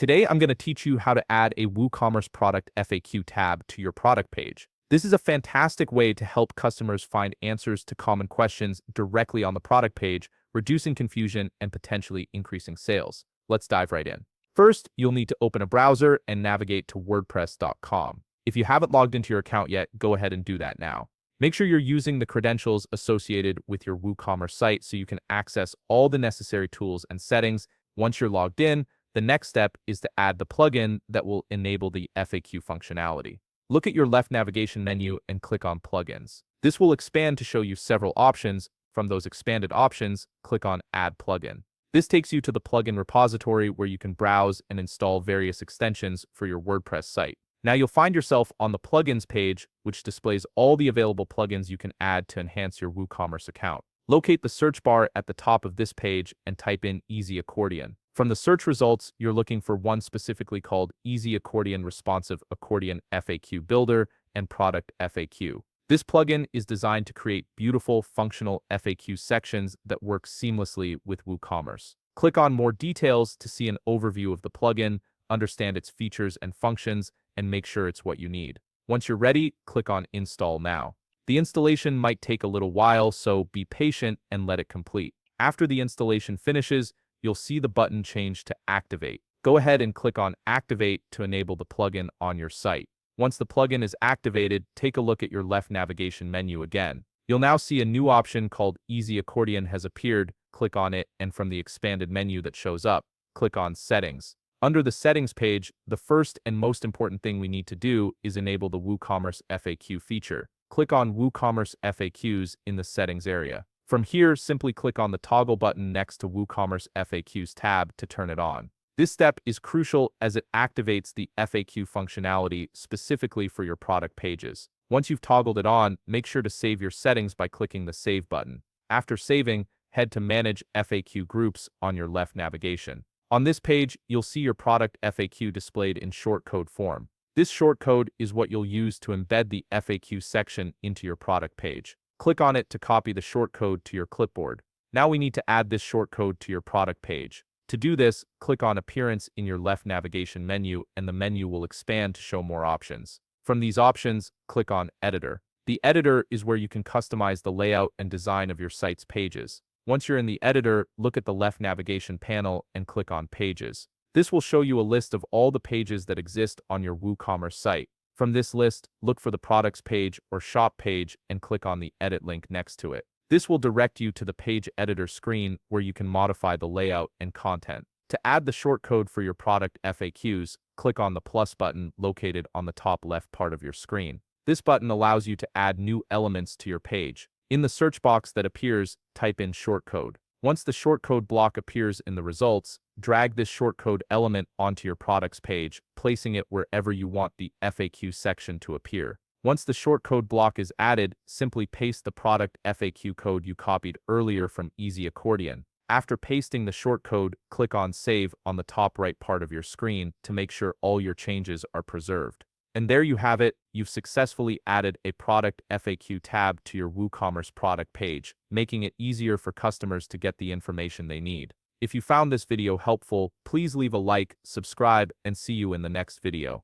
Today, I'm going to teach you how to add a WooCommerce product FAQ tab to your product page. This is a fantastic way to help customers find answers to common questions directly on the product page, reducing confusion and potentially increasing sales. Let's dive right in. First, you'll need to open a browser and navigate to WordPress.com. If you haven't logged into your account yet, go ahead and do that now. Make sure you're using the credentials associated with your WooCommerce site so you can access all the necessary tools and settings. Once you're logged in, the next step is to add the plugin that will enable the FAQ functionality. Look at your left navigation menu and click on Plugins. This will expand to show you several options. From those expanded options, click on Add Plugin. This takes you to the plugin repository where you can browse and install various extensions for your WordPress site. Now you'll find yourself on the Plugins page, which displays all the available plugins you can add to enhance your WooCommerce account. Locate the search bar at the top of this page and type in Easy Accordion. From the search results, you're looking for one specifically called Easy Accordion Responsive Accordion FAQ Builder and Product FAQ. This plugin is designed to create beautiful, functional FAQ sections that work seamlessly with WooCommerce. Click on More Details to see an overview of the plugin, understand its features and functions, and make sure it's what you need. Once you're ready, click on Install Now. The installation might take a little while, so be patient and let it complete. After the installation finishes, you'll see the button change to Activate. Go ahead and click on Activate to enable the plugin on your site. Once the plugin is activated, take a look at your left navigation menu again. You'll now see a new option called Easy Accordion has appeared. Click on it, and from the expanded menu that shows up, click on Settings. Under the Settings page, the first and most important thing we need to do is enable the WooCommerce FAQ feature. Click on WooCommerce FAQs in the Settings area. From here, simply click on the toggle button next to WooCommerce FAQs tab to turn it on. This step is crucial as it activates the FAQ functionality specifically for your product pages. Once you've toggled it on, make sure to save your settings by clicking the Save button. After saving, head to Manage FAQ Groups on your left navigation. On this page, you'll see your product FAQ displayed in shortcode form. This shortcode is what you'll use to embed the FAQ section into your product page. Click on it to copy the shortcode to your clipboard. Now we need to add this shortcode to your product page. To do this, click on Appearance in your left navigation menu and the menu will expand to show more options. From these options, click on Editor. The editor is where you can customize the layout and design of your site's pages. Once you're in the editor, look at the left navigation panel and click on Pages. This will show you a list of all the pages that exist on your WooCommerce site. From this list, look for the Products page or Shop page and click on the Edit link next to it. This will direct you to the Page Editor screen where you can modify the layout and content. To add the shortcode for your product FAQs, click on the plus button located on the top left part of your screen. This button allows you to add new elements to your page. In the search box that appears, type in shortcode. Once the shortcode block appears in the results, drag this shortcode element onto your products page, placing it wherever you want the FAQ section to appear. Once the shortcode block is added, simply paste the product FAQ code you copied earlier from Easy Accordion. After pasting the shortcode, click on Save on the top right part of your screen to make sure all your changes are preserved. And there you have it, you've successfully added a product FAQ tab to your WooCommerce product page, making it easier for customers to get the information they need. If you found this video helpful, please leave a like, subscribe, and see you in the next video.